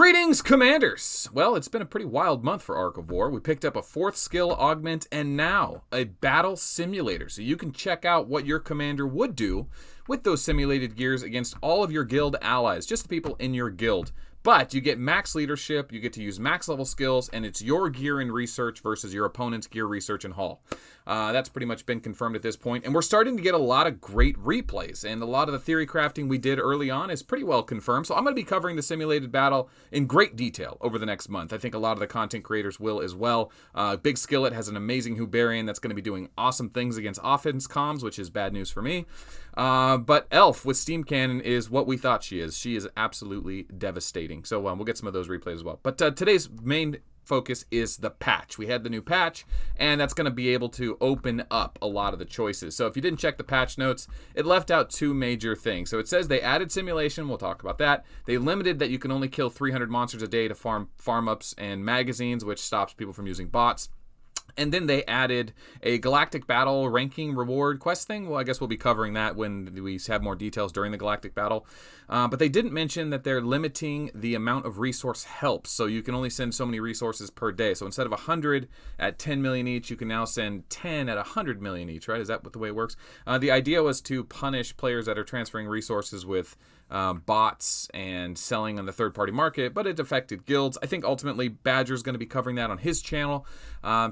Greetings, Commanders! Well, it's been a pretty wild month for Ark of War. We picked up a 4th skill augment and now a battle simulator, so you can check out what your commander would do with those simulated gears against all of your guild allies, just the people in your guild. But you get max leadership, you get to use max level skills, and it's your gear and research versus your opponent's gear, research, and haul. That's pretty much been confirmed at this point, and we're starting to get a lot of great replays, and a lot of the theory crafting we did early on is pretty well confirmed, so I'm going to be covering the simulated battle in great detail over the next month. I think a lot of the content creators will as well. Big Skillet has an amazing Hubarian that's going to be doing awesome things against offense comms, which is bad news for me. But Elf with Steam Cannon is what we thought she is. She is absolutely devastating. So we'll get some of those replays as well. But today's main focus is the patch. We had the new patch, and that's going to be able to open up a lot of the choices. So if you didn't check the patch notes, it left out 2 major things. So it says they added simulation. We'll talk about that. They limited that you can only kill 300 monsters a day to farm ups and magazines, which stops people from using bots. And then they added a Galactic Battle ranking reward quest thing. Well, I guess we'll be covering that when we have more details during the Galactic Battle. But they didn't mention that they're limiting the amount of resource helps. So you can only send so many resources per day. So instead of 100 at 10 million each, you can now send 10 at 100 million each, right? Is that the way it works? The idea was to punish players that are transferring resources with bots and selling on the third-party market, but it affected guilds. I think ultimately Badger's going to be covering that on his channel,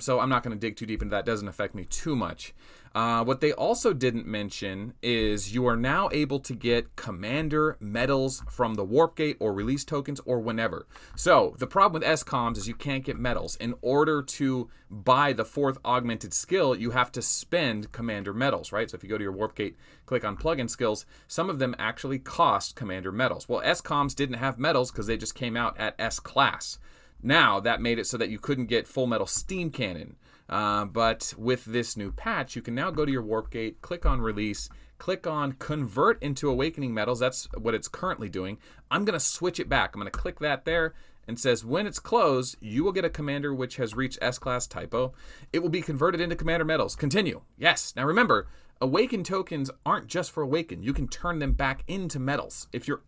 so I'm not going to dig too deep into that. It doesn't affect me too much. What they also didn't mention is you are now able to get commander medals from the warp gate or release tokens or whenever. So the problem with SCOMs is you can't get medals. In order to buy the 4th augmented skill, you have to spend commander medals, right? So if you go to your warp gate, click on plugin skills, some of them actually cost commander medals. Well, SCOMs didn't have medals because they just came out at S class. Now that made it so that you couldn't get full metal steam cannon. But with this new patch, you can now go to your warp gate, click on release, click on convert into awakening metals. That's what it's currently doing. I'm going to switch it back. I'm going to click that there and says when it's closed, you will get a commander which has reached S-class typo. It will be converted into commander metals. Continue. Yes. Now remember, awaken tokens aren't just for awaken. You can turn them back into metals if you're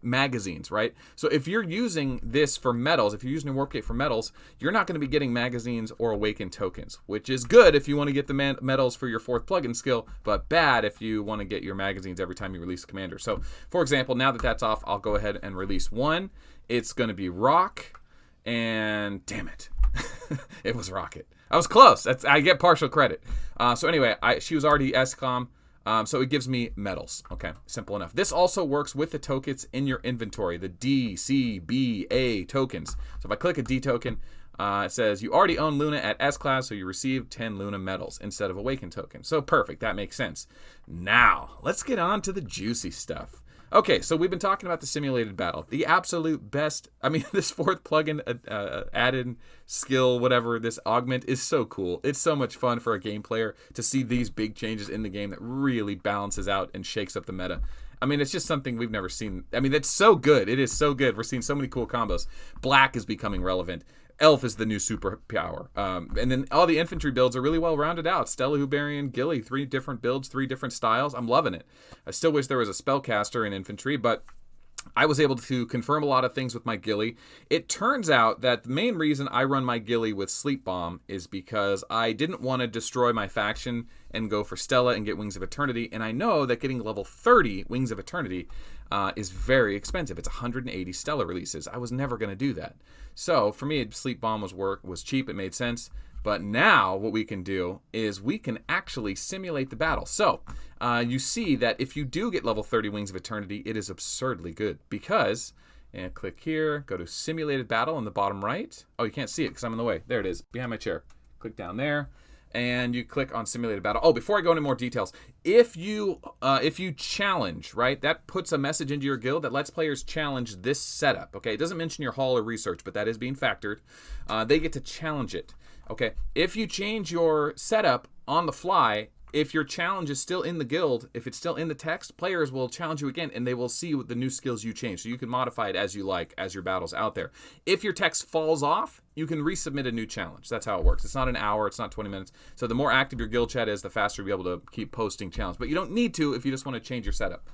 magazines, right? So if you're using this for metals, if you're using a warp gate for metals, you're not going to be getting magazines or awaken tokens, which is good if you want to get the metals for your 4th plugin skill, but bad if you want to get your magazines every time you release a commander. So for example, now that that's off, I'll go ahead and release one. It's going to be Rock, and damn it, it was Rocket. I was close. I get partial credit. So anyway, she was already SCOM, so it gives me medals. Okay, simple enough. This also works with the tokens in your inventory, the D, C, B, A tokens. So if I click a D token, it says you already own Luna at S-class, so you receive 10 Luna medals instead of Awaken tokens. So perfect, that makes sense. Now, let's get on to the juicy stuff. Okay, so we've been talking about the simulated battle. The absolute best, I mean, this 4th plugin added skill, whatever, this augment is so cool. It's so much fun for a game player to see these big changes in the game that really balances out and shakes up the meta. I mean, it's just something we've never seen. I mean, it's so good. It is so good. We're seeing so many cool combos. Black is becoming relevant. Elf is the new superpower. And then all the infantry builds are really well rounded out. Stella, Hubarian, Gilly, 3 different builds, 3 different styles. I'm loving it. I still wish there was a spellcaster in infantry, but I was able to confirm a lot of things with my Gilly. It turns out that the main reason I run my Gilly with Sleep Bomb is because I didn't want to destroy my faction and go for Stella and get Wings of Eternity, and I know that getting level 30 Wings of Eternity is very expensive. It's 180 Stella releases. I was never going to do that. So for me, Sleep Bomb was cheap. It made sense. But now what we can do is we can actually simulate the battle. So you see that if you do get level 30 Wings of Eternity, it is absurdly good because, and click here, go to simulated battle in the bottom right. Oh, you can't see it because I'm in the way. There it is, behind my chair. Click down there. And you click on simulated battle. Oh, before I go into more details, if you challenge, right, that puts a message into your guild that lets players challenge this setup. Okay, it doesn't mention your haul or research, but that is being factored. They get to challenge it. Okay, if you change your setup on the fly, if your challenge is still in the guild, if it's still in the text, players will challenge you again, and they will see what the new skills you change. So you can modify it as you like as your battle's out there. If your text falls off, you can resubmit a new challenge. That's how it works. It's not an hour. It's not 20 minutes. So the more active your guild chat is, the faster you'll be able to keep posting challenges. But you don't need to if you just want to change your setup.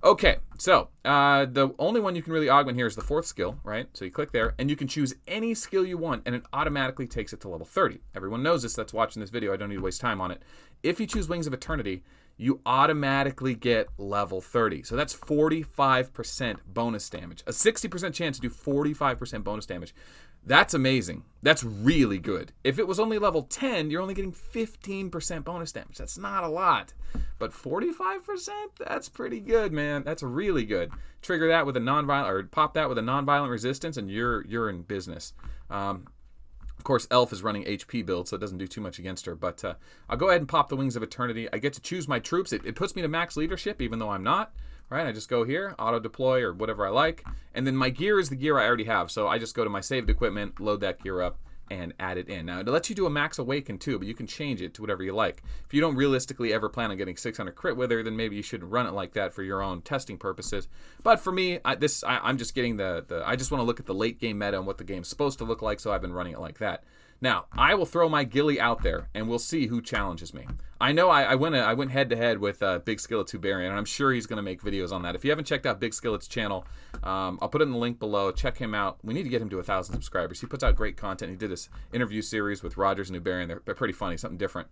Okay, so the only one you can really augment here is the 4th skill, right? So you click there, and you can choose any skill you want, and it automatically takes it to level 30. Everyone knows this that's watching this video. I don't need to waste time on it. If you choose Wings of Eternity, you automatically get level 30. So that's 45% bonus damage. A 60% chance to do 45% bonus damage. That's amazing. That's really good. If it was only level 10, you're only getting 15% bonus damage. That's not a lot. But 45%? That's pretty good, man. That's really good. Trigger that with a non-violent, or pop that with a non-violent resistance, and you're in business. Of course, Elf is running HP build, so it doesn't do too much against her. But I'll go ahead and pop the Wings of Eternity. I get to choose my troops. It puts me to max leadership, even though I'm not. Right, I just go here, auto-deploy or whatever I like. And then my gear is the gear I already have. So I just go to my saved equipment, load that gear up, and add it in. Now, it lets you do a max awaken too, but you can change it to whatever you like. If you don't realistically ever plan on getting 600 crit with her, then maybe you shouldn't run it like that for your own testing purposes. But for me, I'm just getting I just want to look at the late game meta and what the game's supposed to look like, so I've been running it like that. Now, I will throw my ghillie out there, and we'll see who challenges me. I know I went head-to-head with Big Skillet Tuberian, and I'm sure he's going to make videos on that. If you haven't checked out Big Skillet's channel, I'll put it in the link below. Check him out. We need to get him to 1,000 subscribers. He puts out great content. He did this interview series with Rogers and Tuberian. They're pretty funny, something different.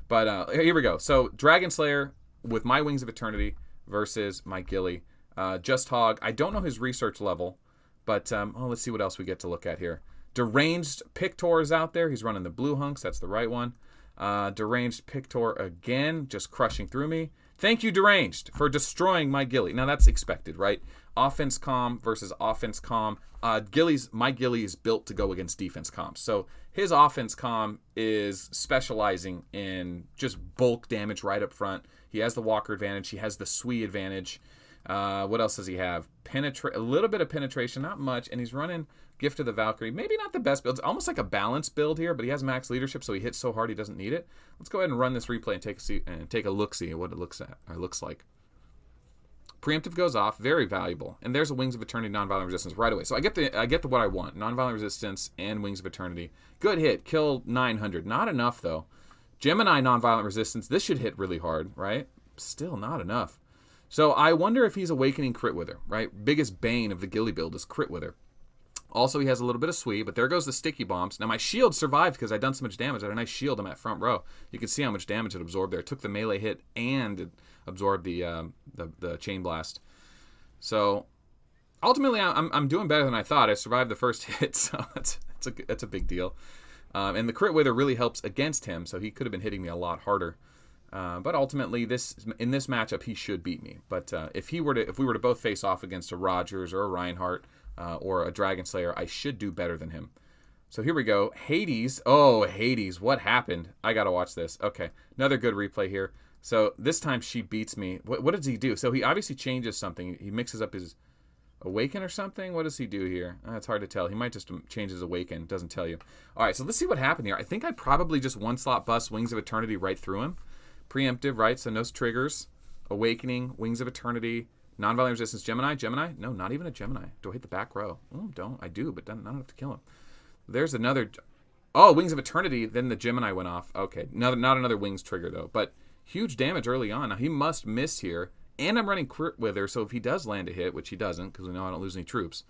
But here we go. So, Dragon Slayer with my Wings of Eternity versus my ghillie. Just Hog. I don't know his research level, but let's see what else we get to look at here. Deranged Pictor is out there. He's running the blue hunks. That's the right one. Deranged Pictor again, just crushing through me. Thank you, Deranged, for destroying my ghillie. Now, that's expected, right? Offense comm versus offense comm. My ghillie is built to go against defense comms. So his offense comm is specializing in just bulk damage right up front. He has the walker advantage. He has the Sui advantage. What else does he have? A little bit of penetration, not much, and he's running Gift of the Valkyrie. Maybe not the best build. It's almost like a balanced build here, but he has max leadership, so he hits so hard he doesn't need it. Let's go ahead and run this replay and take a look-see at what it looks like. Preemptive goes off, very valuable, and there's a Wings of Eternity non-violent resistance right away. So I get what I want: non-violent resistance and Wings of Eternity. Good hit, kill 900. Not enough though. Gemini non-violent resistance. This should hit really hard, right? Still not enough. So I wonder if he's awakening crit wither, right? Biggest bane of the ghillie build is crit wither. Also, he has a little bit of Sui, but there goes the sticky bombs. Now, my shield survived because I'd done so much damage. I had a nice shield on that front row. You can see how much damage it absorbed there. It took the melee hit and it absorbed the chain blast. So, ultimately, I'm doing better than I thought. I survived the first hit, so that's a big deal. And the crit wither really helps against him, so he could have been hitting me a lot harder. But ultimately, in this matchup, he should beat me. But if we were to both face off against a Rogers or a Reinhardt or a Dragon Slayer, I should do better than him. So here we go. Hades. Oh, Hades. What happened? I got to watch this. Okay. Another good replay here. So this time she beats me. What does he do? So he obviously changes something. He mixes up his Awaken or something? What does he do here? It's hard to tell. He might just change his Awaken. Doesn't tell you. All right, so let's see what happened here. I think I probably just one-slot bust Wings of Eternity right through him. Preemptive, right? So no triggers. Awakening, Wings of Eternity, non-violent resistance, Gemini. Gemini? No, not even a Gemini. Do I hit the back row? Oh, don't. I do, but not enough to kill him. There's another... Oh, Wings of Eternity. Then the Gemini went off. Okay, not another Wings trigger, though. But huge damage early on. Now, he must miss here. And I'm running crit with her, so if he does land a hit, which he doesn't, because we know I don't lose any troops,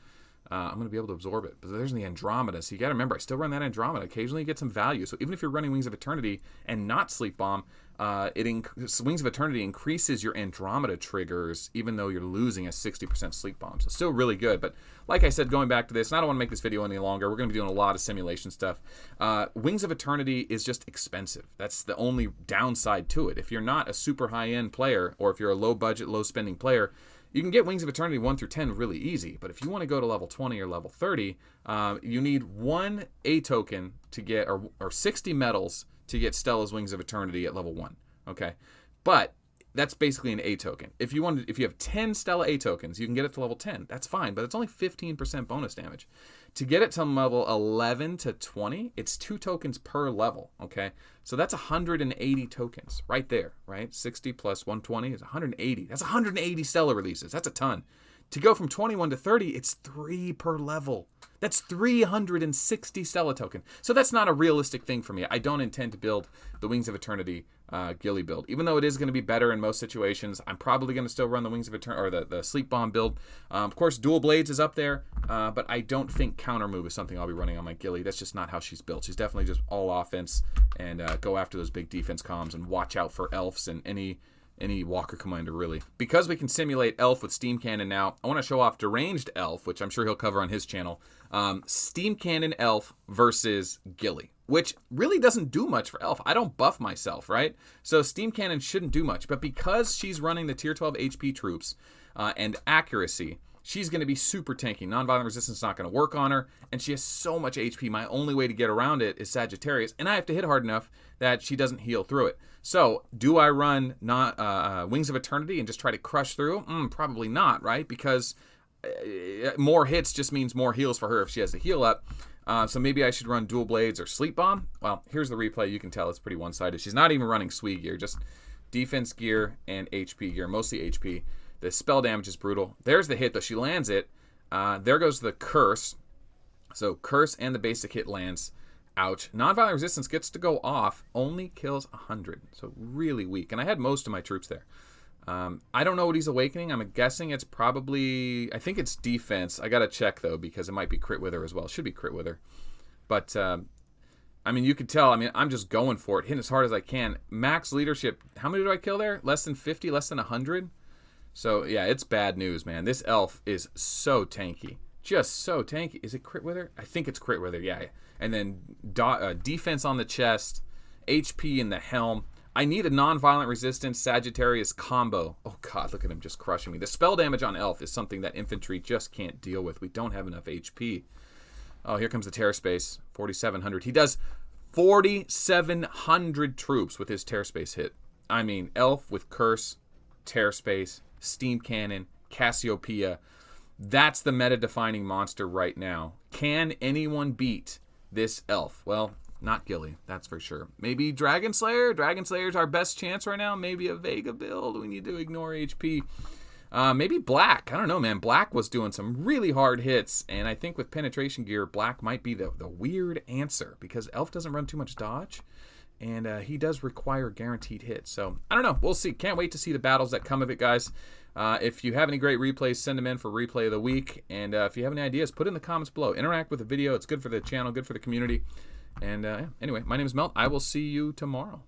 I'm going to be able to absorb it. But there's the Andromeda, so you got to remember, I still run that Andromeda. Occasionally you get some value. So even if you're running Wings of Eternity and not Sleep Bomb, Wings of Eternity increases your Andromeda triggers, even though you're losing a 60% Sleep Bomb. So still really good. But like I said, going back to this, and I don't want to make this video any longer. We're going to be doing a lot of simulation stuff. Wings of Eternity is just expensive. That's the only downside to it. If you're not a super high-end player, or if you're a low-budget, low-spending player, you can get Wings of Eternity 1 through 10 really easy, but if you want to go to level 20 or level 30, you need 1 A token to get, or 60 medals to get Stella's Wings of Eternity at level 1, okay? But that's basically an A token. If you have 10 Stella A tokens, you can get it to level 10. That's fine, but it's only 15% bonus damage. To get it to level 11 to 20, it's 2 tokens per level, okay? So that's 180 tokens right there, right? 60 plus 120 is 180. That's 180 Stella releases. That's a ton. To go from 21 to 30, it's 3 per level. That's 360 Stella token. So that's not a realistic thing for me. I don't intend to build the Wings of Eternity Gilly build. Even though it is going to be better in most situations, I'm probably going to still run the Wings of Eternity, or the Sleep Bomb build. Of course, Dual Blades is up there, but I don't think Counter Move is something I'll be running on my Gilly. That's just not how she's built. She's definitely just all offense and go after those big defense comms and watch out for elves and any Walker Commander, really. Because we can simulate Elf with Steam Cannon now, I want to show off Deranged Elf, which I'm sure he'll cover on his channel. Steam Cannon Elf versus Gilly, which really doesn't do much for Elf. I don't buff myself, right? So Steam Cannon shouldn't do much. But because she's running the tier 12 HP troops and accuracy, she's going to be super tanky. Nonviolent resistance is not going to work on her, and she has so much HP. My only way to get around it is Sagittarius, and I have to hit hard enough that she doesn't heal through it. So, do I run Wings of Eternity and just try to crush through? Probably not, right? Because more hits just means more heals for her if she has the heal up. So maybe I should run Dual Blades or Sleep Bomb. Well, here's the replay. You can tell it's pretty one-sided. She's not even running SWE gear, just defense gear and HP gear, mostly HP. The spell damage is brutal. There's the hit, though. She lands it. There goes the curse. So curse and the basic hit lands. Ouch. Nonviolent resistance gets to go off. Only kills 100. So really weak. And I had most of my troops there. I don't know what he's awakening. I'm guessing it's probably... I think it's defense. I got to check, though, because it might be crit wither as well. It should be crit wither. But, I mean, you could tell. I mean, I'm just going for it. Hitting as hard as I can. Max leadership. How many do I kill there? Less than 50? Less than 100? So, yeah, it's bad news, man. This elf is so tanky. Just so tanky. Is it crit wither? I think it's crit wither, yeah. And then defense on the chest, HP in the helm. I need a non-violent resistance Sagittarius combo. Oh, God, look at him just crushing me. The spell damage on elf is something that infantry just can't deal with. We don't have enough HP. Oh, here comes the Terror Space. 4,700. He does 4,700 troops with his Terror Space hit. I mean, elf with curse, Terror Space, Steam Cannon, Cassiopeia. That's the meta-defining monster right now. Can anyone beat this elf? Well, not Gilly, that's for sure. Maybe Dragon Slayer. Dragon Slayer's our best chance right now. Maybe a Vega build. We need to ignore HP. Maybe Black. I don't know, man. Black was doing some really hard hits, and I think with penetration gear, Black might be the weird answer because elf doesn't run too much dodge. And he does require guaranteed hits. So, I don't know. We'll see. Can't wait to see the battles that come of it, guys. If you have any great replays, send them in for replay of the week. And if you have any ideas, put in the comments below. Interact with the video. It's good for the channel, good for the community. And anyway, my name is Melt. I will see you tomorrow.